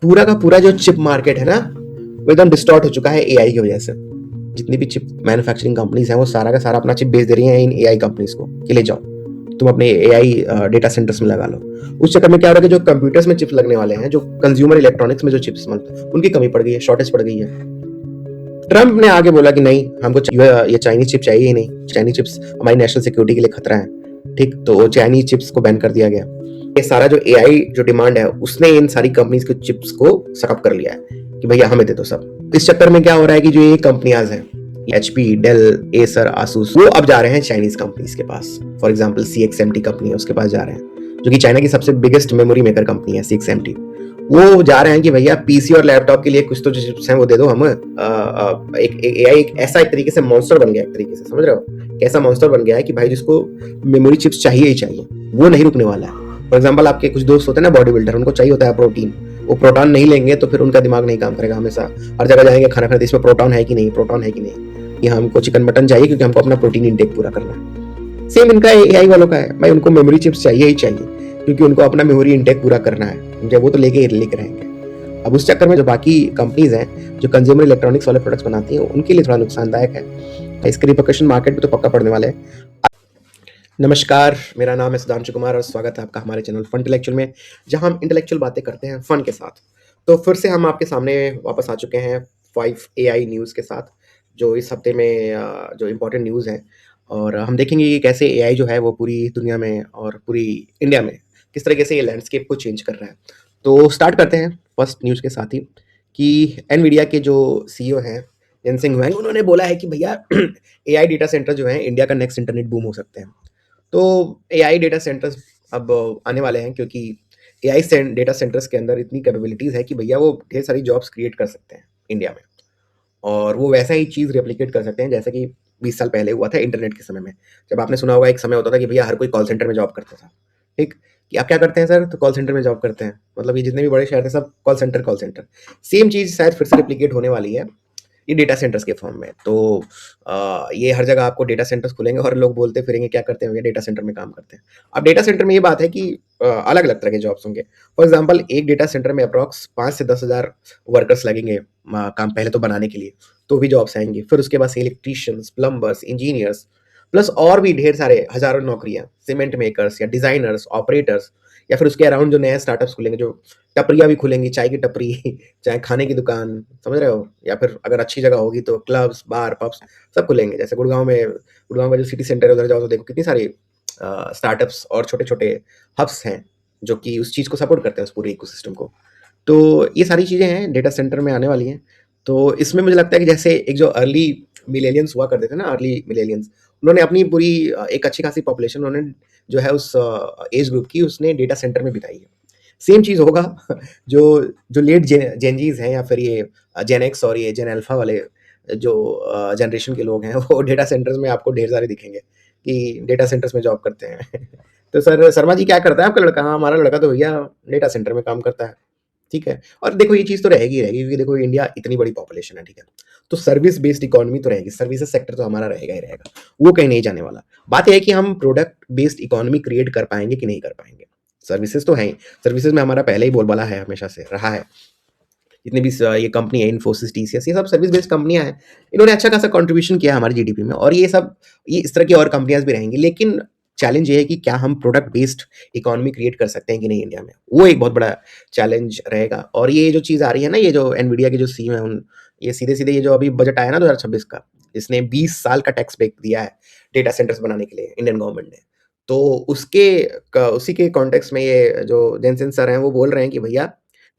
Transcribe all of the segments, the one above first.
पूरा का पूरा जो चिप मार्केट है ना, वो एकदम डिस्टॉर्ट हो चुका है एआई की वजह से। जितनी भी चिप मैन्युफैक्चरिंग कंपनीज हैं वो सारा का सारा अपना चिप बेच दे रही हैं इन एआई कंपनीज को कि ले जाओ, तुम अपने एआई डेटा सेंटर्स में लगा लो। उस चक्कर में क्या हो रहा है कि जो कंप्यूटर्स में चिप्स लगने वाले हैं, जो कंज्यूमर इलेक्ट्रॉनिक्स में जो चिप्स उनकी कमी पड़ गई है, शॉर्टेज पड़ गई है। ट्रम्प ने आगे बोला कि नहीं, हमको ये चाइनीज चिप चाहिए ही नहीं, चाइनीज चिप्स हमारी नेशनल सिक्योरिटी के लिए खतरा है। ठीक, तो चाइनीज चिप्स को बैन कर दिया गया। ये सारा जो एआई जो डिमांड है उसने इन सारी कंपनीज के चिप्स को सकअप कर लिया है कि भैया हमें दे दो सब। इस चक्कर में क्या हो रहा है कि जो ये कंपनियां हैं, एचपी, डेल, एसर, आसूस, वो अब जा रहे हैं चाइनीज कंपनीज के पास। फॉर एग्जांपल CXMT कंपनी है, उसके पास जा रहे हैं, जो कि चाइना की सबसे बिगेस्ट मेमोरी मेकर कंपनी है CXMT। वो जा रहे हैं कि भैया पीसी और लैपटॉप के लिए कुछ तो जो चिप्स हैं वो दे दो हम। एक एआई एक ऐसा एक तरीके से मॉन्स्टर बन गया, एक तरीके से समझ रहे हो, कैसा मॉन्स्टर बन गया है कि भाई जिसको मेमोरी चिप्स चाहिए ही चाहिए, वो नहीं रुकने वाला है। फॉर एग्जाम्पल आपके कुछ दोस्त होते हैं ना बॉडी बिल्डर, उनको चाहिए होता है प्रोटीन, वो प्रोटॉन नहीं लेंगे तो फिर उनका दिमाग नहीं काम करेगा। हमेशा हर जगह जाएंगे खाना खाने, इसमें प्रोटॉन है कि नहीं, प्रोटॉन है कि नहीं, कि हमको चिकन मटन चाहिए क्योंकि हमको अपना प्रोटीन इंटेक पूरा करना है। सेम इनका एआई वालों का है, भाई उनको मेमोरी चिप्स चाहिए ही चाहिए क्योंकि उनको अपना मेमोरी इंटेक पूरा करना है, जब वो तो लेके रहेंगे। अब उस चक्कर में जो बाकी कंपनीज हैं जो कंज्यूमर इलेक्ट्रॉनिक्स वाले प्रोडक्ट्स बनाती हैं उनके लिए थोड़ा नुकसानदायक है। इसके रिपरकशन मार्केट में तो पक्का पड़ने वाले हैं। नमस्कार, मेरा नाम है सुधांशु कुमार और स्वागत है आपका हमारे चैनल फन इंटेलेक्चुअल में, जहां हम इंटेलेक्चुअल बातें करते हैं फन के साथ। तो फिर से हम आपके सामने वापस आ चुके हैं 5 AI न्यूज़ के साथ, जो इस हफ्ते में जो इम्पोर्टेंट न्यूज़ हैं, और हम देखेंगे कि कैसे एआई जो है वो पूरी दुनिया में और पूरी इंडिया में किस तरीके से ये लैंडस्केप को चेंज कर रहा है। तो स्टार्ट करते हैं फर्स्ट न्यूज़ के साथ ही कि एनवीडिया के जो CEO हैं जेनसेन हुआंग, उन्होंने बोला है कि भैया एआई डेटा सेंटर जो है इंडिया का नेक्स्ट इंटरनेट बूम हो सकते हैं। तो एआई डेटा सेंटर्स अब आने वाले हैं क्योंकि एआई डेटा सेंटर्स के अंदर इतनी कैपेबिलिटीज़ है कि भैया वो ढेर सारी जॉब्स क्रिएट कर सकते हैं इंडिया में, और वो वैसा ही चीज़ रेप्लिकेट कर सकते हैं जैसा कि 20 साल पहले हुआ था इंटरनेट के समय में। जब आपने सुना होगा एक समय होता था कि भैया हर कोई कॉल सेंटर में जॉब करता था। ठीक, कि आप क्या करते हैं सर, तो कॉल सेंटर में जॉब करते हैं, मतलब ये जितने भी बड़े शहर थे सब कॉल सेंटर। सेम चीज़ शायद फिर से रेप्लिकेट होने वाली है ये डेटा सेंटर्स के फॉर्म में। तो ये हर जगह आपको डेटा सेंटर्स खुलेंगे और लोग बोलते फिरेंगे क्या करते हैं, डेटा सेंटर में काम करते हैं। अब डेटा सेंटर में ये बात है कि अलग अलग तरह के जॉब्स होंगे। फॉर एग्जांपल एक डेटा सेंटर में अप्रॉक्स 5 से 10 हज़ार वर्कर्स लगेंगे काम पहले तो बनाने के लिए, तो भी जॉब्स आएंगी। फिर उसके बाद से इलेक्ट्रीशियंस, प्लम्बर्स, इंजीनियर्स, प्लस और भी ढेर सारे हजारों नौकरियां, सीमेंट मेकर्स या डिजाइनर्स, ऑपरेटर्स, या फिर उसके अराउंड जो नए स्टार्टअप्स खुलेंगे, जो टपरियां भी खुलेंगी, चाय की टपरी चाहे खाने की दुकान, समझ रहे हो, या फिर अगर अच्छी जगह होगी तो क्लब्स, बार, पब्स सब खुलेंगे। जैसे गुड़गांव का जो सिटी सेंटर है उधर जाओ तो देखो कितनी सारी स्टार्टअप्स और छोटे छोटे हब्स हैं जो कि उस चीज़ को सपोर्ट करते हैं, उस पूरे इकोसिस्टम को। तो ये सारी चीज़ें हैं डेटा सेंटर में आने वाली हैं। तो इसमें मुझे लगता है कि जैसे एक जो अर्ली मिलेनियंस हुआ करते थे ना, अर्ली मिलेनियंस, उन्होंने अपनी पूरी एक अच्छी खासी पॉपुलेशन उन्होंने जो है उस एज ग्रुप की उसने डेटा सेंटर में बिताई है। सेम चीज़ होगा जो जो लेट जेनजीज हैं या फिर ये जेन एक्स और ये जेन अल्फा वाले जो जनरेशन के लोग हैं वो डेटा सेंटर्स में आपको ढेर सारे दिखेंगे कि डेटा सेंटर्स में जॉब करते हैं। तो सर शर्मा जी क्या करता है आपका लड़का? हाँ, हमारा लड़का तो भैया डेटा सेंटर में काम करता है। ठीक है, और देखो ये चीज़ तो रहेगी ही रहेगी क्योंकि देखो इंडिया इतनी बड़ी पॉपुलेशन है, ठीक है, तो सर्विस बेस्ड इकोनॉमी तो रहेगी, सर्विसेज सेक्टर तो हमारा रहेगा ही रहेगा, वो कहीं नहीं जाने वाला। बात यह है कि हम प्रोडक्ट बेस्ड इकोनॉमी क्रिएट कर पाएंगे कि नहीं कर पाएंगे। सर्विसेज तो हैं ही, सर्विसेज में हमारा पहले ही बोलबाला है, हमेशा से रहा है। जितनी भी ये कंपनी है, इन्फोसिस, टीसीएस, ये सब सर्विस बेस्ड कंपनियां हैं, इन्होंने अच्छा खासा कंट्रीब्यूशन किया हमारी जीडीपी में, और ये इस तरह की और कंपनियां भी रहेंगी। लेकिन चैलेंज ये है कि क्या हम प्रोडक्ट बेस्ड इकोनॉमी क्रिएट कर सकते हैं कि नहीं इंडिया में, वो एक बहुत बड़ा चैलेंज रहेगा। और ये जो चीज़ आ रही है ना, ये जो एनवीडिया के जो सीईओ हैं ये सीधे सीधे ये जो अभी बजट आया ना 2026 का, इसने 20 साल का टैक्स ब्रेक दिया है डेटा सेंटर्स बनाने के लिए इंडियन गवर्नमेंट ने। तो उसी के कॉन्टेक्स्ट में ये जो जेनसेन सर हैं वो बोल रहे हैं कि भैया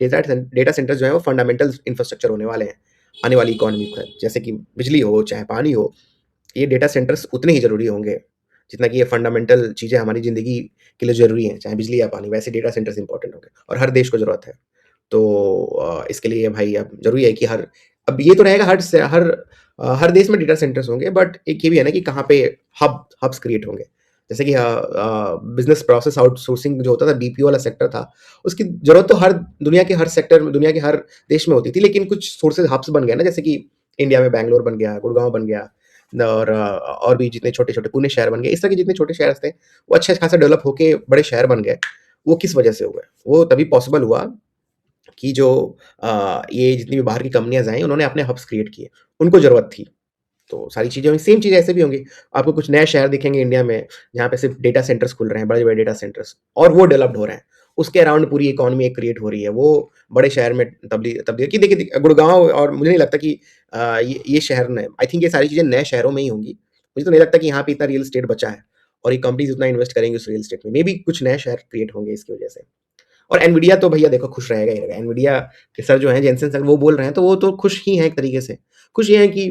डेटा सेंटर्स जो है वो फंडामेंटल इंफ्रास्ट्रक्चर होने वाले हैं आने वाली इकोनॉमी का। जैसे कि बिजली हो चाहे पानी हो, ये डेटा सेंटर्स उतने ही ज़रूरी होंगे जितना कि ये फंडामेंटल चीज़ें हमारी ज़िंदगी के लिए ज़रूरी हैं, चाहे बिजली या पानी, वैसे डेटा सेंटर्स इंपॉर्टेंट होंगे और हर देश को ज़रूरत है। तो इसके लिए भाई अब ज़रूरी है कि अब ये तो रहेगा हर देश में डेटा सेंटर्स होंगे, बट एक ये भी है ना कि कहाँ पे हब्स क्रिएट होंगे। जैसे कि बिज़नेस प्रोसेस आउटसोर्सिंग जो होता था, बीपीओ वाला सेक्टर था, उसकी ज़रूरत तो दुनिया के हर देश में होती थी, लेकिन कुछ सोर्सेज़ हब्स बन गए ना, जैसे कि इंडिया में बैंगलोर बन गया, गुड़गाँव बन गया, और भी जितने छोटे-छोटे पुणे शहर बन गए, इस तरह के जितने छोटे शहर थे, वो अच्छे खासा डेवलप होके बड़े शहर बन गए। वो किस वजह से हुए? वो तभी पॉसिबल हुआ कि जो ये जितनी भी बाहर की कंपनियाज़ आई, उन्होंने अपने हब्स क्रिएट किए। उनको ज़रूरत थी। तो सारी चीज़ें हुई, सेम चीज़ ऐसे भी होंगी। आपको कुछ नए शहर दिखेंगे इंडिया में, जहाँ पे सिर्फ़ डेटा सेंटर्स खुल रहे हैं, बड़े-बड़े डेटा सेंटर्स और वो डेवलप्ड हो रहे हैं। उसके अराउंड पूरी इकोनॉमी एक क्रिएट हो रही है। वो बड़े शहर में तब्दील कि देखिए गुड़गाँव और मुझे नहीं लगता कि ये शहर में आई थिंक ये सारी चीज़ें नए शहरों में ही होंगी। मुझे तो नहीं लगता कि यहाँ पे इतना रियल एस्टेट बचा है और ये कंपनीज़ उतना इन्वेस्ट करेंगी उस रियल एस्टेट में। मेबी कुछ नए शहर क्रिएट होंगे इसकी वजह से। और एनवीडिया तो भैया देखो खुश रहेगा ही रहेगा। एनवीडिया के सर जो हैं जेनसेन सर वो बोल रहे हैं तो वो तो खुश ही हैं एक तरीके से। खुश ये हैं कि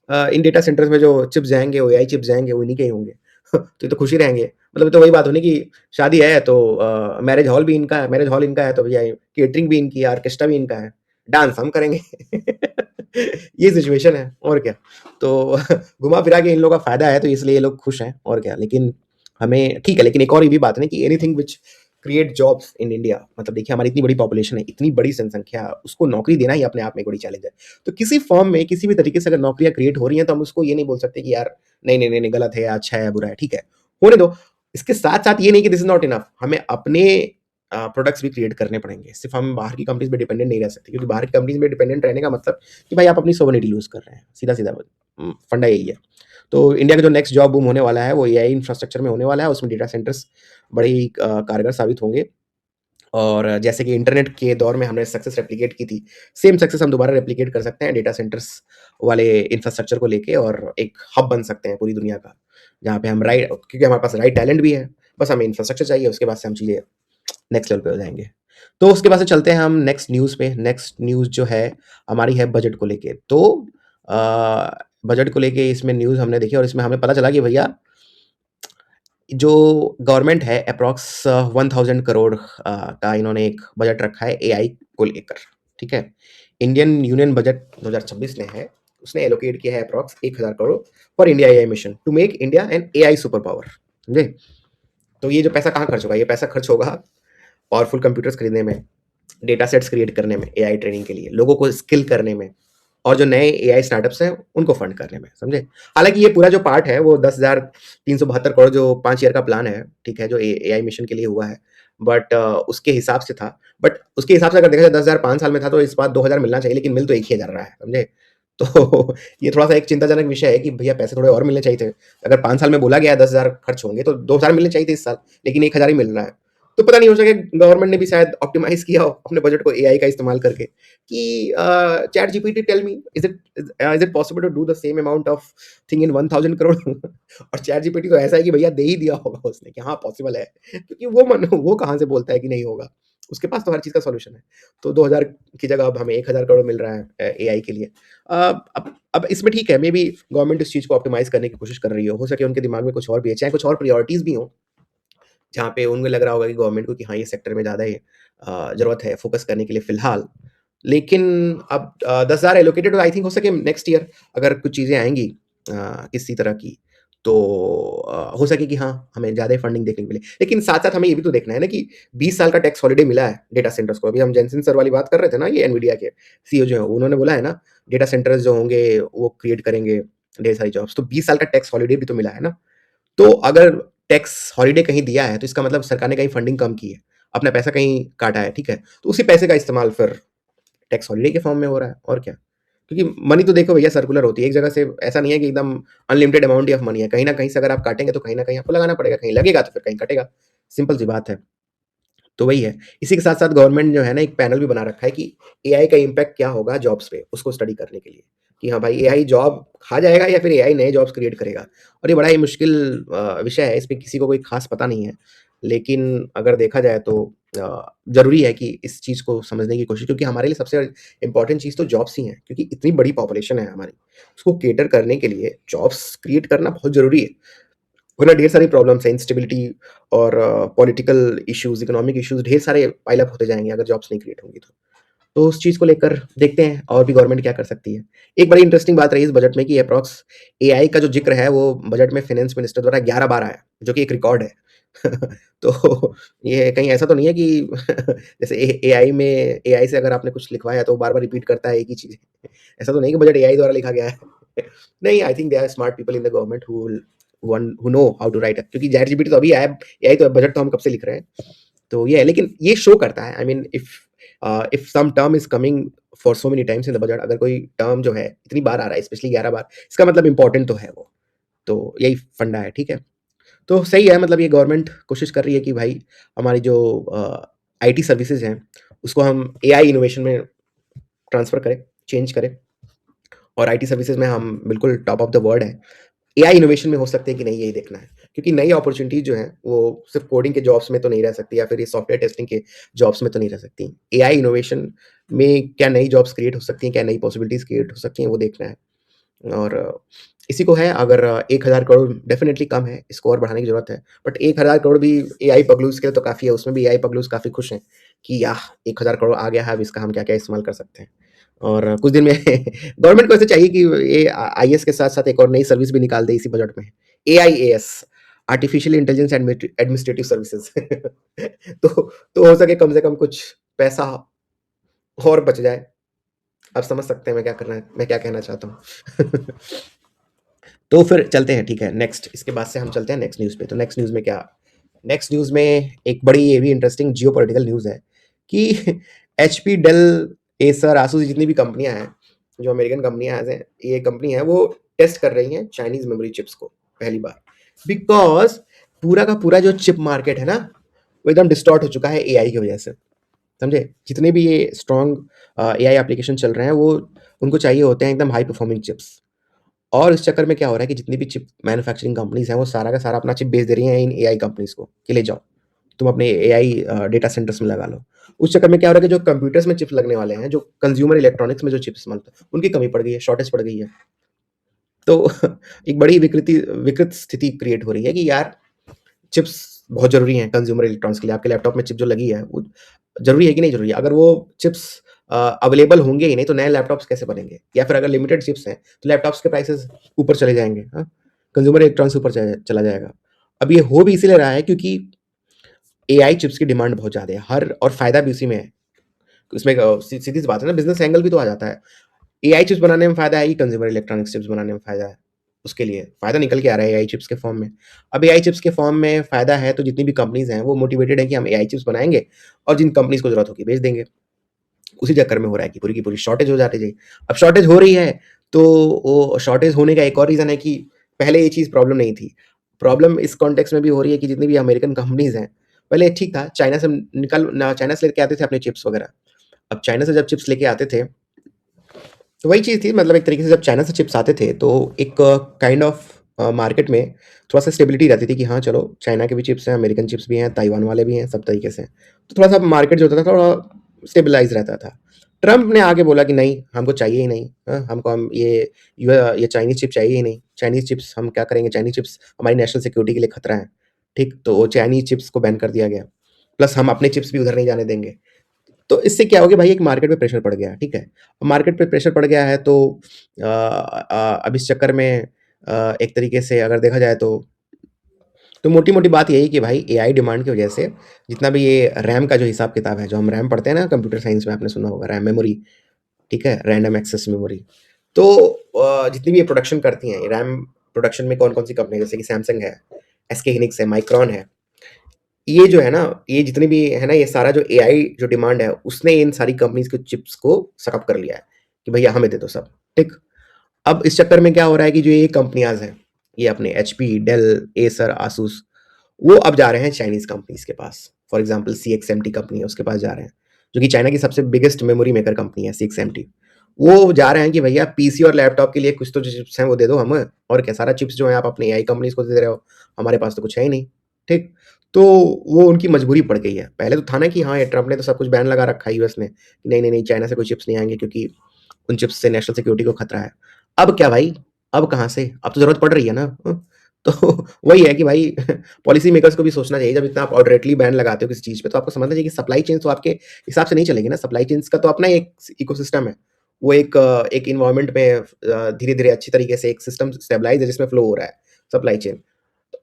इन डेटा सेंटर्स में जो चिप्स जाएँगे, वो एआई चिप्स जाएँगे, वो इन्हीं के ही होंगे। तो ये तो खुश ही रहेंगे। मतलब ये तो वही बात हुई ना कि शादी है तो मैरिज हॉल भी इनका है, मैरिज हॉल इनका है तो भैया केटरिंग भी इनकी है, ऑर्केस्ट्रा भी इनका है, डांस हम करेंगे। ये सिचुएशन है और क्या। तो घुमा-फिरा के इन लोगों का फ़ायदा है तो इसलिए ये लोग खुश हैं और क्या। लेकिन हमें ठीक है, लेकिन एक और ये भी बात है ना कि anything which create jobs in India मतलब देखिए हमारी इतनी बड़ी पॉपुलेशन है, इतनी बड़ी जनसंख्या, उसको नौकरी देना ही अपने आप में एक बड़ी चैलेंज है। तो किसी फर्म में किसी भी तरीके से अगर नौकरियाँ क्रिएट हो रही हैं तो हम उसको ये नहीं बोल सकते कि यार नहीं, गलत है या अच्छा है या बुरा है, ठीक है, होने दो। इसके साथ-साथ ये नहीं कि दिस इज़ नॉट इनफ हमें अपने प्रोडक्ट्स भी क्रिएट करने पड़ेंगे। सिर्फ़ हम बाहर की कंपनीज़ पे डिपेंडेंट नहीं रह सकते क्योंकि बाहर की कंपनीज़ में डिपेंडेंट रहने का मतलब कि भाई आप अपनी सोवरेनिटी लूज़ कर रहे हैं। सीधा-सीधा फंडा यही है। तो इंडिया का जो नेक्स्ट जॉब बूम होने वाला है वो एआई इंफ्रास्ट्रक्चर में होने वाला है, उसमें डेटा सेंटर्स बड़े ही कारगर साबित होंगे। और जैसे कि इंटरनेट के दौर में हमने सक्सेस रेप्लिकेट की थी, सेम सक्सेस हम दोबारा रेप्लिकेट कर सकते हैं डेटा सेंटर्स वाले इंफ्रास्ट्रक्चर को लेके और एक हब बन सकते हैं पूरी दुनिया का, जहाँ पे हम राइट क्योंकि हमारे पास राइट टैलेंट भी है, बस हमें इंफ्रास्ट्रक्चर चाहिए, उसके बाद से हम चीज़ें नेक्स्ट लेवल पे हो जाएँगे। तो उसके बाद से चलते हैं हम नेक्स्ट न्यूज़ पे, नेक्स्ट न्यूज़ जो है हमारी है बजट को लेके। तो बजट को लेके इसमें न्यूज़ हमने देखी और इसमें हमें पता चला कि भैया जो गवर्नमेंट है अप्रॉक्स 1000 करोड़ का इन्होंने एक बजट रखा है एआई को लेकर, ठीक है? इंडियन यूनियन बजट 2026 में है, उसने एलोकेट किया है approx 1000 crore for India AI mission to make India an AI super power, समझे? तो ये जो पैसा कहाँ खर्च होगा? ये पैसा खर्च होगा पावरफुल कंप्यूटर्स खरीदने में, डेटा सेट्स क्रिएट करने में, एआई ट्रेनिंग के लिए, लोगों को स्किल करने में और जो नए एआई स्टार्टअप्स हैं, उनको फंड करने में, समझे? हालाँकि ये पूरा जो पार्ट है, वो 10,372 करोड़ जो 5 ईयर का प्लान है, ठीक है? जो एआई मिशन के लिए हुआ है। बट उसके हिसाब से था। बट उसके हिसाब से अगर देखा जाए 10,000 5 साल में था, तो इस बार 2,000 मिलना चाहिए, लेकिन मिल तो 1 ही हज़ार रहा है, समझे? तो ये थोड़ा-सा एक चिंताजनक विषय है कि भैया पैसे थोड़े और मिलने चाहिए थे। अगर 5 साल में बोला गया है 10,000 खर्च होंगे, तो 2,000 मिलने चाहिए थे इस साल, लेकिन 1,000 ही मिल रहा है। तो पता नहीं हो सके गवर्नमेंट ने भी शायद ऑप्टिमाइज़ किया हो अपने बजट को एआई का इस्तेमाल करके कि ChatGPT tell me is it possible to do the same amount of thing in 1000 crore और चैट जीपीटी तो ऐसा है कि भैया दे ही दिया होगा उसने कि हाँ पॉसिबल है क्योंकि वो कहाँ से बोलता है कि नहीं होगा। उसके पास तो हर चीज़ का सॉल्यूशन है। तो 2000 की जगह अब हमें 1000 करोड़ मिल रहा है एआई के लिए। अब इसमें ठीक है, मे बी गवर्नमेंट इस चीज़ को ऑप्टिमाइज़ करने की कोशिश कर रही हो सके उनके दिमाग में कुछ और भी है, चाहे कुछ और प्रायोरिटीज़ भी हों, जहाँ पे उनको लग रहा होगा कि गवर्नमेंट को कि हाँ, ये सेक्टर में ज़्यादा ही ज़रूरत है फ़ोकस करने के लिए फ़िलहाल। लेकिन अब 10,000 एलोकेटेड आई थिंक हो सके नेक्स्ट ईयर अगर कुछ चीज़ें आएँगी किसी तरह की, तो हो सके कि हाँ, हमें ज़्यादा ही फंडिंग देखने को मिले। लेकिन साथ-साथ हमें ये भी तो देखना है ना कि 20 साल का टैक्स हॉलिडे मिला है डेटा सेंटर्स को। अभी हम जेनसेन सर वाली बात कर रहे थे ना, ये एनवीडिया के सीईओ जो हैं, उन्होंने बोला है ना, डेटा सेंटर्स जो होंगे, वो क्रिएट करेंगे ढेर सारी जॉब्स। तो 20 साल का टैक्स हॉलिडे भी तो मिला है ना। तो अगर टैक्स हॉलिडे कहीं दिया है, तो इसका मतलब सरकार ने कहीं फंडिंग कम की है, अपना पैसा कहीं काटा है, ठीक है? तो उसी पैसे का इस्तेमाल फिर टैक्स हॉलिडे के फॉर्म में हो रहा है और क्या। क्योंकि मनी तो देखो भैया सर्कुलर होती है, एक जगह से ऐसा नहीं है कि एकदम unlimited amount he of money है, कहीं न कहीं से अगर आप काटेंगे तो कहीं न कहीं आपको लगाना पड़ेगा, कहीं लगेगा तो फिर कहीं कटेगा, सिंपल सी बात है। तो वही है। इसी के साथ-साथ गवर्नमेंट जो है ना एक पैनल भी बना रखा है कि एआई का इम्पैक्ट क्या होगा जॉब्स पे, उसको स्टडी करने के लिए। कि हाँ भाई एआई जॉब खा जाएगा या फिर एआई नए जॉब्स क्रिएट करेगा। और ये बड़ा ही मुश्किल विषय है, इस पे किसी को कोई ख़ास पता नहीं है। लेकिन अगर देखा जाए तो ज़रूरी है कि इस चीज़ को समझने की कोशिश क्योंकि हमारे लिए सबसे इम्पोर्टेंट चीज़ तो जॉब्स ही हैं, क्योंकि इतनी बड़ी पॉपुलेशन है हमारी। उसको कैटर करने के लिए जॉब्स क्रिएट करना बहुत ज़रूरी है। वरना ढेर सारी प्रॉब्लम्स हैं, इंस्टेबिलिटी और पॉलिटिकल इश्यूज़, इकोनॉमिक इश्यूज़ ढेर सारे पाइल अप होते जाएँगे अगर जॉब्स नहीं क्रिएट होंगी तो। तो उस चीज़ को लेकर देखते हैं और भी गवर्नमेंट क्या कर सकती है। एक बड़ी इंटरेस्टिंग बात रही इस बजट में कि एप्रॉक्स एआई का जो ज़िक्र है वो बजट में फाइनेंस मिनिस्टर द्वारा 11 बार आया, जो कि एक रिकॉर्ड है। तो ये कहीं ऐसा तो नहीं है कि जैसे एआई में एआई से अगर आपने कुछ लिखवाया तो वो बार-बार रिपीट करता है एक ही चीज़। ऐसा तो नहीं कि बजट एआई द्वारा लिखा गया है। नहीं, I think there are smart people in the government who know how to write क्योंकि चैट जीपीटी तो अभी आया है, एआई तो बजट तो हम कब से लिख रहे हैं। तो ये है, लेकिन ये शो करता है I mean if if some term is coming for so many times in the budget, अगर कोई टर्म जो है इतनी बार आ रहा है, स्पेशली 11 बार, इसका मतलब इंपॉर्टेंट तो है वो। तो यही फंडा है, ठीक है। तो सही है, मतलब ये गवर्नमेंट कोशिश कर रही है कि भाई हमारी जो आईटी सर्विसेज हैं उसको हम एआई इनोवेशन में ट्रांसफर करें, चेंज करें, और आईटी सर्विसेज में हम बिल्कुल टॉप ऑफ द वर्ल्ड है। एआई इनोवेशन में हो सकते हैं कि नहीं, यही देखना है, क्योंकि नई अपॉर्चुनिटीज जो हैं वो सिर्फ कोडिंग के जॉब्स में तो नहीं रह सकती, या फिर ये सॉफ्टवेयर टेस्टिंग के जॉब्स में तो नहीं रह सकती। एआई इनोवेशन में क्या नई जॉब्स क्रिएट हो सकती हैं, क्या नई पॉसिबिलिटीज क्रिएट हो सकती हैं, वो देखना है। और इसी को है, अगर 1000 करोड़ डेफिनेटली कम है, इसको और बढ़ाने की जरूरत है, बट 1000 करोड़ भी एआई पगलूज के लिए तो काफ़ी है। उसमें भी एआई पगलूज काफ़ी खुश हैं कि याह 1000 करोड़ आ गया है, अब इसका हम क्या क्या इस्तेमाल कर सकते हैं। और कुछ दिन में गवर्नमेंट को ऐसे चाहिए कि ये आईएएस के साथ साथ एक और नई सर्विस भी निकाल दे इसी बजट में, एआईएएस, आर्टिफिशियल इंटेलिजेंस एडमिनिस्ट्रेटिव सर्विसेज। तो हो सके कम से कम कुछ पैसा और बच जाए। आप समझ सकते हैं मैं क्या कहना चाहता हूँ। तो फिर चलते हैं, ठीक है, नेक्स्ट, इसके बाद से हम चलते हैं नेक्स्ट न्यूज़ पे। तो नेक्स्ट न्यूज़ में क्या, नेक्स्ट न्यूज़ में एक बड़ी ये भी इंटरेस्टिंग जियोपॉलिटिकल न्यूज़ है कि एचपी, डेल, एसर, आसूस, जितनी भी कंपनियां हैं, जो अमेरिकन कंपनियां हैं, ये कंपनी है वो टेस्ट कर रही हैं चाइनीज मेमोरी चिप्स को पहली बार, बिकॉज पूरा का पूरा जो चिप मार्केट है ना वो एकदम डिस्टॉर्ट हो चुका है एआई की वजह से। समझे, जितने भी ये स्ट्रॉन्ग एआई एप्लीकेशन चल रहे हैं वो उनको चाहिए होते हैं एकदम हाई परफॉर्मिंग चिप्स। और इस चक्कर में क्या हो रहा है कि जितनी भी चिप मैन्युफैक्चरिंग कंपनीज हैं वो सारा का सारा अपना चिप बेच दे रही हैं इन एआई कंपनीज को कि ले जाओ, तुम अपने एआई डेटा सेंटर्स में लगा लो। उस चक्कर में क्या हो रहा है कि जो कंप्यूटर्स में चिप्स लगने वाले हैं, जो कंज्यूमर इलेक्ट्रॉनिक्स में जो चिप्स बनते हैं, उनकी कमी पड़ गई है, शॉर्टेज पड़ गई है। तो एक बड़ी विकृत स्थिति क्रिएट हो रही है कि यार चिप्स बहुत ज़रूरी हैं कंज्यूमर इलेक्ट्रॉनिक्स के लिए। आपके लैपटॉप में चिप जो लगी है वो ज़रूरी है कि नहीं ज़रूरी है? अगर वो चिप्स अवेलेबल होंगे ही नहीं तो नए लैपटॉप्स कैसे बनेंगे? या फिर अगर लिमिटेड चिप्स हैं तो लैपटॉप्स के प्राइसेस ऊपर चले जाएँगे, हाँ? कंज्यूमर इलेक्ट्रॉनिक्स ऊपर चला जाएगा। अब ये हो भी इसीलिए रहा है क्योंकि एआई चिप्स की डिमांड बहुत ज़्यादा है, हर और फ़ायदा भी उसी में है। उसमें सीधी सी बात है ना, बिज़नेस एंगल भी तो आ जाता है। एआई चिप्स बनाने में फ़ायदा है कि कंज्यूमर इलेक्ट्रॉनिक्स चिप्स बनाने में फ़ायदा है? उसके लिए फ़ायदा निकल के आ रहा है एआई चिप्स के फॉर्म में। अब एआई चिप्स के फॉर्म में फ़ायदा है तो जितनी भी कंपनीज़ हैं वो मोटिवेटेड हैं कि हम एआई चिप्स बनाएँगे और जिन कंपनीज़ को ज़रूरत होगी बेच देंगे। उसी चक्कर में हो रहा है कि पूरी की पूरी शॉर्टेज हो जाती है। अब शॉर्टेज हो रही है तो वो शॉर्टेज होने का एक और रीज़न है कि पहले ये चीज़ प्रॉब्लम नहीं थी। प्रॉब्लम इस कॉन्टेक्स्ट में भी हो रही है कि जितनी भी अमेरिकन कंपनीज़ हैं, पहले ठीक था, चाइना से लेके आते थे अपने चिप्स वगैरह। अब चाइना से जब चिप्स लेके आते थे, तो वही चीज़ थी, मतलब एक तरीके से जब चाइना से चिप्स आते थे तो एक काइंड ऑफ मार्केट में थोड़ा-सा स्टेबिलिटी रहती थी कि हाँ, चलो चाइना के भी चिप्स हैं, अमेरिकन चिप्स भी हैं, ताइवान वाले भी हैं, सब तरीके से। तो थोड़ा-सा मार्केट जो होता था थोड़ा स्टेबलाइज़ रहता था। ट्रम्प ने आके बोला कि नहीं, हमको चाहिए ही नहीं, हमको हम ये चाइनीज़ चिप चाहिए ही नहीं। चाइनीज़ चिप्स हम क्या करेंगे, चाइनीज़ चिप्स हमारी नेशनल सिक्योरिटी के लिए खतरा है, ठीक? तो वो चाइनीज़ चिप्स को बैन कर दिया गया। प्लस हम अपने चिप्स भी उधर नहीं जाने देंगे। तो इससे क्या हो गया भाई, एक मार्केट पे प्रेशर पड़ गया, ठीक है? मार्केट पे प्रेशर पड़ गया है तो अब इस चक्कर में एक तरीके से अगर देखा जाए तो मोटी-मोटी बात यही कि भाई एआई डिमांड की वजह से जितना भी ये रैम का जो हिसाब-किताब है, जो हम रैम पढ़ते हैं ना कंप्यूटर साइंस में, आपने सुना होगा रैम मेमोरी, ठीक है? Random access memory. तो जितनी भी ये प्रोडक्शन करती हैं, रैम प्रोडक्शन में कौन-कौन सी कंपनी है, जैसे कि सैमसंग है, एसके हिनिक्स है, माइक्रोन है। ये जो है ना, ये जितने भी है ना, ये सारा जो एआई जो डिमांड है, उसने इन सारी कंपनीज़ के चिप्स को सकअप कर लिया है, कि भैया हमें दे दो सब, ठीक? अब इस चक्कर में क्या हो रहा है कि जो ये कंपनियाज़ हैं, ये अपने एचपी, डेल, एसर, आसूस, वो अब जा रहे हैं चाइनीज़ कंपनीज़ के पास। फॉर एग्ज़ाम्पल सीएक्सएमटी कंपनी है, उसके पास जा रहे हैं, जो कि चाइना की सबसे बिगेस्ट मेमोरी मेकर कंपनी है सीएक्सएमटी। वो जा रहे हैं कि भैया पीसी और लैपटॉप के लिए कुछ तो जो चिप्स हैं वो दे दो हमें, और क्या सारा चिप्स जो है आप अपने एआई कंपनीज़ को दे रहे हो, हमारे पास तो कुछ है ही नहीं, ठीक? तो वो उनकी मजबूरी पड़ गई है। पहले तो था ना कि हाँ, ये ट्रम्प ने तो सब कुछ बैन लगा रखा है यूएस ने, कि नहीं, नहीं, नहीं, चाइना से कोई चिप्स नहीं आएँगे क्योंकि उन चिप्स से नेशनल सिक्योरिटी को खतरा है। अब क्या भाई, अब कहाँ से? अब तो ज़रूरत पड़ रही है ना, तो वही है कि भाई पॉलिसी मेकर्स को भी सोचना चाहिए, जब इतना आप ऑर्डिनेटली बैन लगाते हो किसी चीज़ पे, तो आपको समझना चाहिए कि सप्लाई चेन तो आपके हिसाब से नहीं चलेगी ना, सप्लाई चेन्स का तो अपना ही एक इकोसिस्टम है। वो एक एनवायरनमेंट में धीरे-धीरे अच्छी तरीके से एक सिस्टम स्टेबलाइज़ है जिसमें फ्लो हो रहा है, सप्लाई चेन।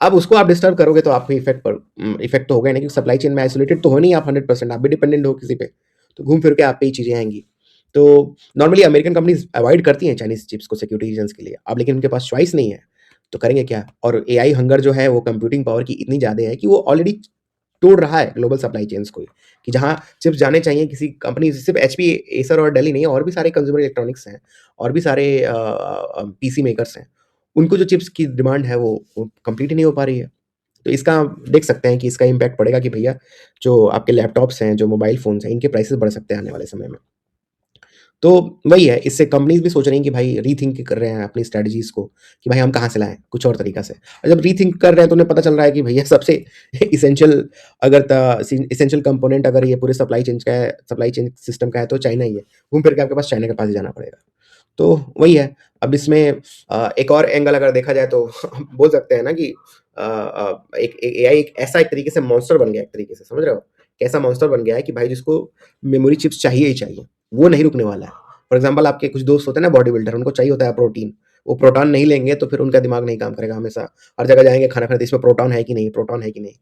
अब उसको आप डिस्टर्ब करोगे तो आपको इफ़ेक्ट तो होगा ही ना, क्योंकि सप्लाई चेन में आइसोलेटेड तो हो नहीं आप 100%, आप भी डिपेंडेंट हो किसी पे, तो घूम फिर के आप पे ही चीज़ें आएँगी। तो नॉर्मली अमेरिकन कंपनीज़ अवॉइड करती हैं चाइनीज़ चिप्स को सिक्योरिटी रीज़न्स के लिए, अब लेकिन उनके पास चॉइस नहीं है, तो करेंगे क्या? और एआई हंगर जो है वो कंप्यूटिंग पावर की इतनी ज़्यादा है कि वो ऑलरेडी तोड़ रहा है ग्लोबल सप्लाई चेन्स को, कि जहाँ चिप्स जाने चाहिए किसी कंपनी, सिर्फ एचपी, एसर और डेल ही नहीं, और भी सारे कंज्यूमर इलेक्ट्रॉनिक्स हैं, और भी सारे पीसी मेकर्स हैं, उनको जो चिप्स की डिमांड है वो कंप्लीट ही नहीं हो पा रही है। तो इसका आप देख सकते हैं कि इसका इम्पैक्ट पड़ेगा कि भैया जो आपके लैपटॉप्स हैं, जो मोबाइल फ़ोन्स हैं, इनके प्राइसेस बढ़ सकते हैं आने वाले समय में। तो वही है, इससे कंपनीज़ भी सोच रही हैं कि भाई रीथिंक कर रहे हैं अपनी स्ट्रैटेजीज़ को, कि भाई हम कहाँ से लाएँ, कुछ और तरीका से। और जब रीथिंक कर रहे हैं तो उन्हें पता चल रहा है कि भैया सबसे इसेंशियल, अगर इसेंशियल कंपोनेंट अगर ये पूरे सप्लाई चेन सिस्टम का है तो चाइना ही है। घूम फिर के आपके पास चाइना के पास ही जाना पड़ेगा। तो वही है। अब इसमें एक और एंगल अगर देखा जाए तो बोल सकते हैं ना कि एक एआई एक ऐसा एक तरीके से मॉन्स्टर बन गया है, एक तरीके से, समझ रहे हो? कैसा मॉन्स्टर बन गया है कि भाई जिसको मेमोरी चिप्स चाहिए ही चाहिए, वो नहीं रुकने वाला है। फॉर एग्ज़ाम्पल आपके कुछ दोस्त होते हैं ना बॉडी बिल्डर, उनको चाहिए होता है प्रोटीन, वो प्रोटॉन नहीं लेंगे तो फिर उनका दिमाग नहीं काम करेगा हमेशा। हर जगह जाएँगे खाना खाने, तो इसमें प्रोटॉन है कि नहीं, प्रोटॉन है कि नहीं?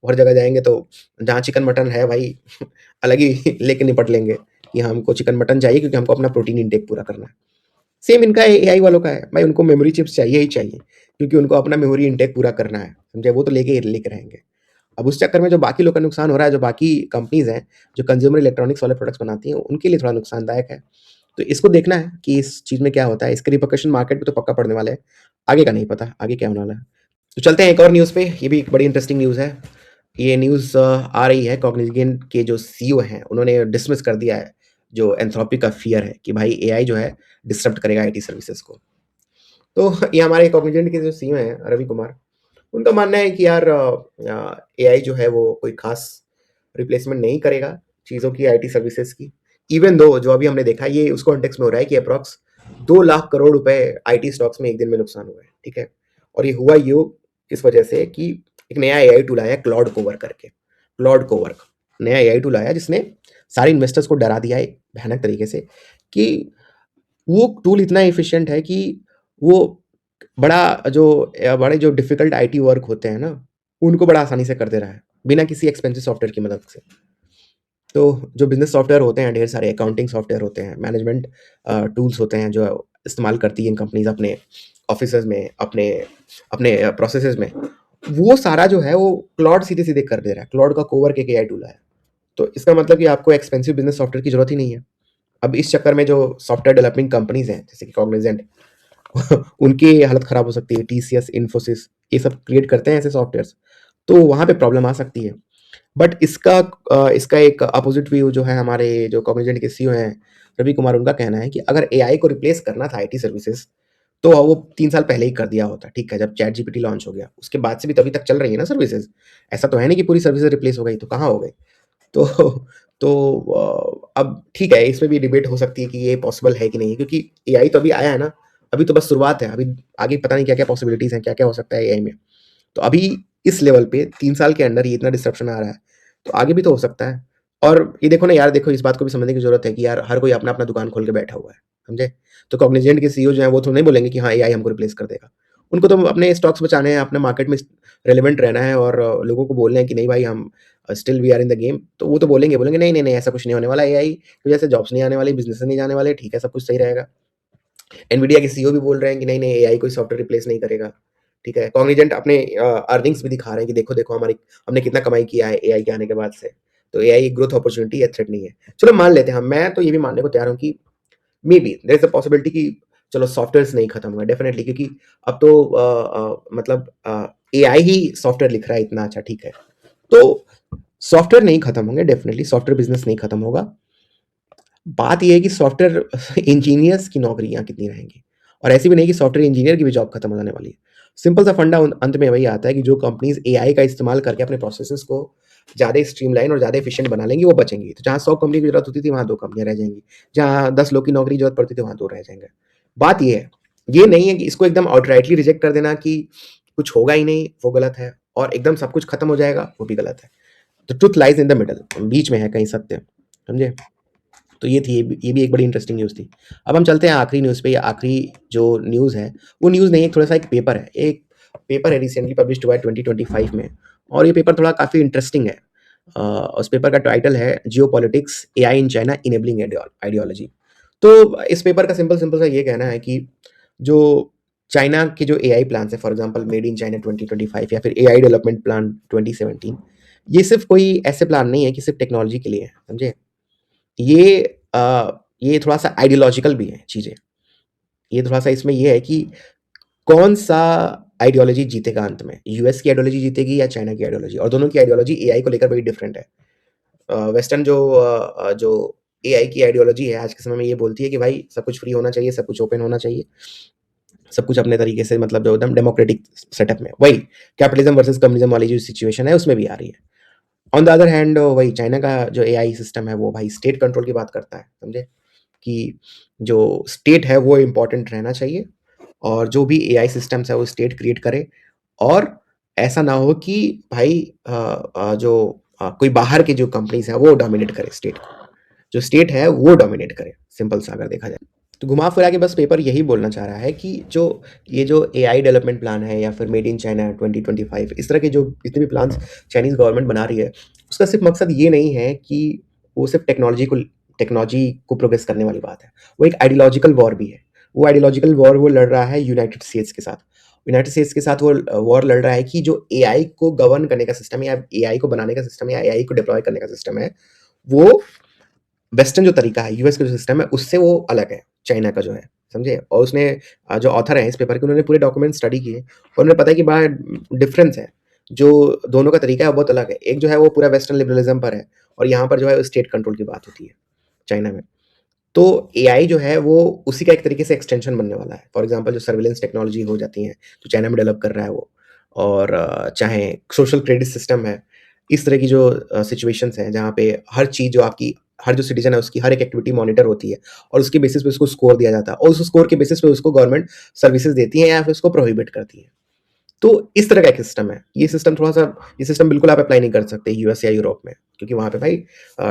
हर जगह जाएँगे तो जहाँ चिकन मटन है भाई अलग ही लेके निपट लेंगे कि हाँ, हमको चिकन मटन चाहिए क्योंकि हमको अपना प्रोटीन इंटेक पूरा करना है। सेम इनका एआई वालों का है, भाई उनको मेमोरी चिप्स चाहिए ही चाहिए, क्योंकि उनको अपना मेमोरी इंटेक पूरा करना है, समझे? वो तो लेके रहेंगे। अब उस चक्कर में जो बाकी लोग का नुकसान हो रहा है, जो बाकी कंपनीज़ हैं, जो कंज्यूमर इलेक्ट्रॉनिक्स वाले प्रोडक्ट्स बनाती हैं, उनके लिए थोड़ा नुकसानदायक है। तो इसको देखना है कि इस चीज़ में क्या होता है, इसके रिpercussion मार्केट पे तो पक्का पड़ने वाले हैं, आगे का नहीं पता, आगे क्या होने वाला है। तो चलते हैं एक और न्यूज़ पे, ये भी एक बड़ी इंटरेस्टिंग न्यूज़ है। ये न्यूज़ आ रही है, कॉग्निजेंट के जो सीईओ हैं, उन्होंने डिसमिस कर दिया है, जो एंथ्रोपी का फ़ियर है कि भाई एआई जो है डिसरप्ट करेगा आईटी सर्विसेज़ को। तो ये हमारे कॉग्निजेंट के जो सीईओ हैं, रवि कुमार, उनका मानना है कि यार एआई जो है वो कोई ख़ास रिप्लेसमेंट नहीं करेगा चीज़ों की, आईटी सर्विसेज़ की। इवन दो जो अभी हमने देखा, ये उस कॉन्टेक्स्ट में हो रहा है कि अप्रॉक्स 2 लाख करोड़ रुपए आईटी स्टॉक्स में एक दिन में नुकसान हुआ है, ठीक है? और ये हुआ यूँ इस वजह से कि एक नया एआई टूल आया है क्लॉड कोवर्क करके। क्लॉड कोवर्क, नया एआई टूल आया जिसने सारे इन्वेस्टर्स को डरा दिया है भयानक तरीके से, कि वो टूल इतना एफिशिएंट है कि वो बड़े जो डिफ़िकल्ट आईटी वर्क होते हैं ना, उनको बड़ा आसानी से कर दे रहा है, बिना किसी एक्सपेंसिव सॉफ्टवेयर की मदद से। तो जो बिज़नेस सॉफ्टवेयर होते हैं, ढेर सारे अकाउंटिंग सॉफ्टवेयर होते हैं, मैनेजमेंट टूल्स होते हैं जो इस्तेमाल करती हैं कंपनीज़ अपने ऑफ़िसेज़ में, अपने अपने प्रोसेसेज़ में, वो सारा जो है वो क्लॉड सीधे-सीधे कर दे रहा है। क्लॉड का कोवर्क एक एआई टूल है। तो इसका मतलब कि आपको एक्सपेंसिव बिज़नेस सॉफ्टवेयर की ज़रूरत ही नहीं है। अब इस चक्कर में जो सॉफ्टवेयर डेवलपिंग कंपनीज़ हैं, जैसे कि कॉग्निजेंट उनकी हालत ख़राब हो सकती है, टीसीएस, इन्फोसिस, ये सब क्रिएट करते हैं ऐसे सॉफ्टवेयर्स, तो वहाँ पे प्रॉब्लम आ सकती है। बट इसका एक अपोज़िट व्यू जो है, हमारे जो कॉग्निजेंट के सीईओ हैं, रवि कुमार, उनका कहना है कि अगर एआई को रिप्लेस करना था आईटी सर्विसेज़, तो वो 3 साल पहले ही कर दिया होता, ठीक है? जब चैट जीपीटी लॉन्च हो गया, उसके बाद से भी तो अभी तक चल रही है ना सर्विसेज़। ऐसा तो है नहीं कि पूरी सर्विसेज़ रिप्लेस हो गई, तो कहाँ हो गई? तो तो अब ठीक है, इसमें भी डिबेट हो सकती है कि ये पॉसिबल है कि नहीं, क्योंकि एआई तो अभी आया है ना, अभी तो बस शुरुआत है, अभी आगे पता नहीं क्या-क्या पॉसिबिलिटीज़ हैं, क्या-क्या हो सकता है एआई में। तो अभी इस लेवल पे 3 साल के अंडर ही इतना डिसरप्शन आ रहा है, तो आगे भी तो हो सकता है। और ये देखो ना यार, देखो इस बात को भी समझने की ज़रूरत है कि यार हर कोई अपना-अपना दुकान खोल के बैठा हुआ है, समझे? तो कॉग्निजेंट के सीईओ जो हैं वो तो नहीं बोलेंगे कि हाँ, एआई हमको रिप्लेस कर देगा। उनको तो अपने स्टॉक्स बचाने हैं, अपने मार्केट में रेलेवेंट रहना है, और लोगों को बोलना है कि नहीं भाई, हम still we are in the game. तो वो तो बोलेंगे नहीं, नहीं, नहीं, ऐसा कुछ नहीं होने वाला, एआई की वजह से जॉब्स नहीं आने वाली, बिज़नेस नहीं जाने वाले, ठीक है, सब कुछ सही रहेगा। एनवीडिया के सीईओ भी बोल रहे हैं कि नहीं, नहीं, एआई कोई सॉफ्टवेयर रिप्लेस नहीं करेगा, ठीक है। कॉग्निजेंट अपने अर्निंग्स भी दिखा रहे हैं कि देखो, देखो हमारी हमने कितना कमाई किया है एआई के आने के बाद से। तो एआई एक ग्रोथ अपॉर्च्युनिटी है, थ्रेट नहीं है। चलो मान लेते हैं हम, मैं तो ये भी मानने को तैयार हूँ कि maybe there is a possibility कि चलो सॉफ्टवेयर्स नहीं खत्म हुआ डेफिनिटली, क्योंकि अब तो मतलब एआई ही सॉफ्टवेयर लिख रहा है इतना अच्छा, ठीक है। तो सॉफ्टवेयर नहीं खत्म होंगे, डेफिनिटली सॉफ्टवेयर बिज़नेस नहीं खत्म होगा। बात ये है कि सॉफ्टवेयर इंजीनियर्स की नौकरियाँ कितनी रहेंगी, और ऐसी भी नहीं कि सॉफ्टवेयर इंजीनियर की भी जॉब खत्म हो जाने वाली है। सिंपल सा फंडा अंत में वही आता है कि जो कंपनीज़ एआई का इस्तेमाल करके अपने प्रोसेसेस को ज़्यादा स्ट्रीमलाइन और ज़्यादा एफिशिएंट बना लेंगी, वो बचेंगी। तो जहाँ 100 कंपनी की ज़रूरत होती थी, वहाँ 2 कंपनियाँ रह जाएँगी। जहाँ 10 लोग की नौकरी की ज़रूरत पड़ती थी, वहाँ 2 रह जाएँगे। बात ये है, ये नहीं है कि इसको एकदम आउटराइटली रिजेक्ट कर देना कि कुछ होगा ही नहीं, वो गलत है, और एकदम सब कुछ खत्म हो जाएगा, वो भी गलत है। The truth lies in the middle, बीच में है कहीं सत्य, समझे? तो ये भी एक बड़ी इंटरेस्टिंग न्यूज़ थी। अब हम चलते हैं आखिरी न्यूज़ पे। आखिरी जो न्यूज़ है, वो न्यूज़ नहीं है, थोड़ा-सा एक पेपर है। एक पेपर है रिसेंटली पब्लिश्ड हुआ है 2025 में, और ये पेपर थोड़ा काफ़ी इंटरेस्टिंग है। उस पेपर का टाइटल है geopolitics AI in China enabling ideology. तो इस पेपर का सिंपल सिंपल सा ये कहना है कि जो चाइना के जो एआई प्लान्स हैं, for example made in China 2025 या फिर एआई डेवलपमेंट प्लान 2017, ये सिर्फ़ कोई ऐसे प्लान नहीं है कि सिर्फ़ टेक्नोलॉजी के लिए है, समझे? ये ये थोड़ा-सा आइडियोलॉजिकल भी है चीज़ें। ये थोड़ा-सा इसमें ये है कि कौन-सा आइडियोलॉजी जीतेगा अंत में? यूएस की आइडियोलॉजी जीतेगी या चाइना की आइडियोलॉजी? और दोनों की आइडियोलॉजी एआई को लेकर बड़ी डिफरेंट है। वेस्टर्न जो एआई की आइडियोलॉजी है आज के समय में ये बोलती है कि भाई सब कुछ फ्री होना चाहिए, सब कुछ ओपन होना चाहिए, सब कुछ अपने तरीके से मतलब जो एकदम डेमोक्रेटिक सेटअप में। वही कैपिटलिज्म वर्सेस कम्युनिज्म वाली जो सिचुएशन है उसमें भी आ रही है। ऑन द अदर हैंड वही चाइना का जो एआई सिस्टम है वो भाई स्टेट कंट्रोल की बात करता है, समझे? कि जो स्टेट है वो इम्पोर्टेंट रहना चाहिए और जो भी एआई सिस्टम्स है वो स्टेट क्रिएट करे और ऐसा ना हो कि भाई कोई बाहर की जो कंपनीज़ हैं वो डोमिनेट करे स्टेट को। जो स्टेट है वो डोमिनेट करे, सिंपल सा अगर देखा जाए। तो घुमा-फिरा के बस पेपर यही बोलना चाह रहा है कि जो एआई डेवलपमेंट प्लान है या फिर मेड इन चाइना 2025 इस तरह के जो जितने भी प्लान्स चाइनीज़ गवर्नमेंट बना रही है, उसका सिर्फ़ मकसद ये नहीं है कि वो सिर्फ़ टेक्नोलॉजी को प्रोग्रेस करने वाली बात है। वो एक आइडियोलॉजिकल वॉर भी है। वो आइडियोलॉजिकल वॉर वो लड़ रहा है यूनाइटेड स्टेट्स के साथ। यूनाइटेड स्टेट्स के साथ वो वॉर लड़ रहा है कि जो एआई को गवर्न करने का सिस्टम है या एआई को बनाने का सिस्टम है या एआई को डिप्लॉय करने का सिस्टम है, वो वेस्टर्न जो तरीका है, यूएस का जो सिस्टम है, उससे वो अलग है, चाइना का जो है, समझे? और उसने जो ऑथर हैं इस पेपर के, उन्होंने पूरे डॉक्यूमेंट स्टडी किए और उन्हें पता है कि बड़ा डिफरेंस है। जो दोनों का तरीका है, वो बहुत अलग है। एक जो है, वो पूरा वेस्टर्न लिबरलिज़्म पर है और यहाँ पर जो है, स्टेट कंट्रोल की बात होती है, चाइना में। तो एआई जो है, वो उसी का एक तरीके से एक्सटेंशन बनने वाला है। फॉर एग्ज़ाम्पल जो सर्विलेंस टेक्नोलॉजी हो जाती है, जो चाइना में डेवलप कर रहा है वो और चाहे सोशल क्रेडिट सिस्टम है, इस तरह की जो सिचुएशंस हैं, जहाँ पे हर चीज़ जो आपकी हर जो सिटीज़न है, उसकी हर एक एक्टिविटी मॉनिटर होती है और उसके बेसिस पे उसको स्कोर दिया जाता है और उस स्कोर के बेसिस पे उसको गवर्नमेंट सर्विसेज़ देती है या फिर उसको प्रोहिबिट करती है। तो इस तरह का एक सिस्टम है। ये सिस्टम बिल्कुल आप अप्लाई नहीं कर सकते यूएस या यूरोप में क्योंकि वहाँ पे भाई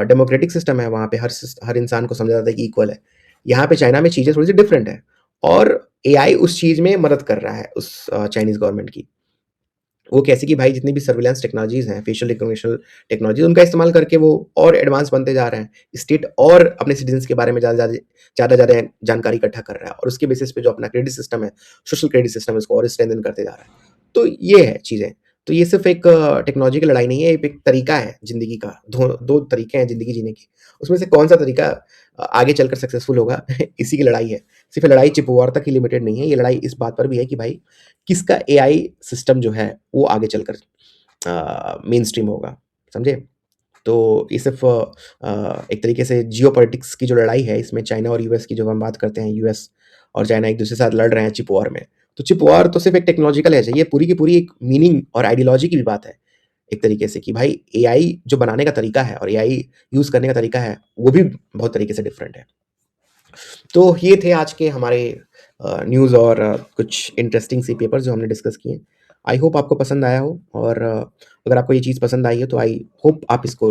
डेमोक्रेटिक सिस्टम है, वहाँ पे हर इंसान को समझा जाता है कि इक्वल है। यहाँ पे चाइना में चीज़ें थोड़ी-सी डिफरेंट है और एआई उस चीज़ में मदद कर रहा है उस चाइनीज़ गवर्नमेंट की। वो कैसे कि भाई जितनी भी सर्विलेंस टेक्नोलॉजीज़ हैं, फेशियल रिकॉग्निशन टेक्नोलॉजी उनका इस्तेमाल करके वो और एडवांस बनते जा रहे हैं। स्टेट और अपने सिटीज़न्स के बारे में ज़्यादा जानकारी इकट्ठा कर रहा है और उसके बेसिस पे जो अपना क्रेडिट सिस्टम है, सोशल क्रेडिट सिस्टम है उसको और स्ट्रेंथन करते जा रहा है। तो ये है चीज़ें। तो ये सिर्फ़ एक टेक्नोलॉजी की लड़ाई नहीं है, ये एक तरीका है ज़िंदगी का। 2 तरीके हैं ज़िंदगी जीने के। उसमें से कौन-सा तरीका आगे चलकर सक्सेसफुल होगा इसी की लड़ाई है। सिर्फ़ ये लड़ाई चिप वॉर तक ही लिमिटेड नहीं है, ये लड़ाई इस बात पर भी है कि भाई किसका एआई सिस्टम जो है वो आगे चलकर मेनस्ट्रीम होगा, समझे? तो ये सिर्फ़ एक तरीके से जियोपॉलिटिक्स की जो लड़ाई है इसमें चाइना और यूएस की जब हम बात करते हैं यूएस और चाइना एक-दूसरे के साथ लड़ रहे हैं चिप वॉर में। तो चिप वॉर तो सिर्फ़ एक टेक्नोलॉजिकल है, ये पूरी की पूरी एक मीनिंग और आइडियोलॉजी की भी बात है, एक तरीके से कि भाई एआई जो बनाने का तरीका है और एआई यूज़ करने का तरीका है, वो भी बहुत तरीके से डिफरेंट है। तो ये थे आज के हमारे न्यूज़ और कुछ इंटरेस्टिंग सी पेपर्स जो हमने डिस्कस किए। आई होप आपको पसंद आया हो और अगर आपको ये चीज़ पसंद आई है तो आई होप आप इसको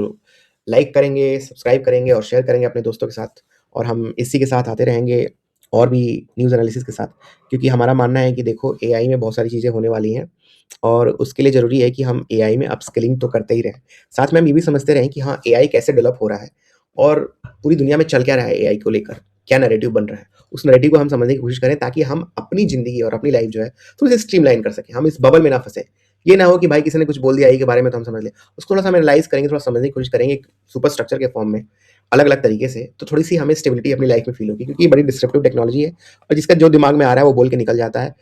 लाइक करेंगे, सब्सक्राइब करेंगे और शेयर करेंगे अपने दोस्तों के साथ और हम इसी के साथ आते रहेंगे और भी न्यूज़ एनालिसिस के साथ। क्योंकि हमारा मानना है कि देखो एआई में बहुत सारी चीज़ें होने वाली हैं और उसके लिए ज़रूरी है कि हम एआई में अपस्किलिंग तो करते ही रहें। साथ में हम ये भी समझते रहें कि हाँ, एआई कैसे डेवलप हो रहा है और पूरी दुनिया में चल क्या रहा है एआई को लेकर, क्या नैरेटिव बन रहा है। उस नैरेटिव को हम समझने की कोशिश करें ताकि हम अपनी ज़िंदगी और अपनी लाइफ़ जो है थोड़ी-सी स्ट्रीमलाइन कर सकें। हम इस बबल में ना फँसें। ये ना हो कि भाई किसी ने कुछ बोल दिया एआई के बारे में तो हम समझ लें। उसको थोड़ा-सा हम एनालाइज़ करेंगे, थोड़ा समझने की कोशिश करेंगे एक सुपर स्ट्रक्चर के फॉर्म में, अलग-अलग तरीके से, तो थोड़ी-सी हमें स्टेबिलिटी अपनी लाइफ़ में फ़ील होगी क्योंकि ये बड़ी डिस्रप्टिव टेक्नोलॉजी है और जिसका जो दिमाग में आ रहा है वो बोल के निकल जाता है।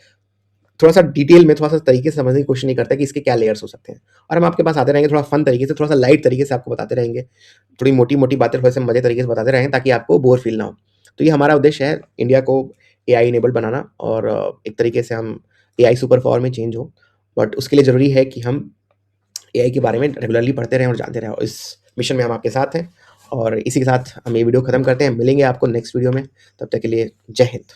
थोड़ा-सा डिटेल में, थोड़ा-सा तरीके से समझने की कोशिश नहीं करता कि इसके क्या लेयर्स हो सकते हैं और हम आपके पास आते रहेंगे थोड़ा फन तरीके से, थोड़ा-सा लाइट तरीके से आपको बताते रहेंगे। थोड़ी मोटी-मोटी बातें थोड़े-से मज़े तरीके से बताते रहेंगे ताकि आपको बोर फ़ील ना हो। तो ये हमारा उद्देश्य है इंडिया को एआई इनेबल्ड बनाना और एक तरीके से हम एआई सुपर पावर में चेंज हो। बट उसके लिए ज़रूरी है कि हम एआई के बारे में रेगुलरली पढ़ते रहें और जानते रहें और इस मिशन में हम आपके साथ हैं और इसी के साथ हम ये वीडियो खत्म करते हैं। मिलेंगे आपको नेक्स्ट वीडियो में, तब तक के लिए जय हिंद।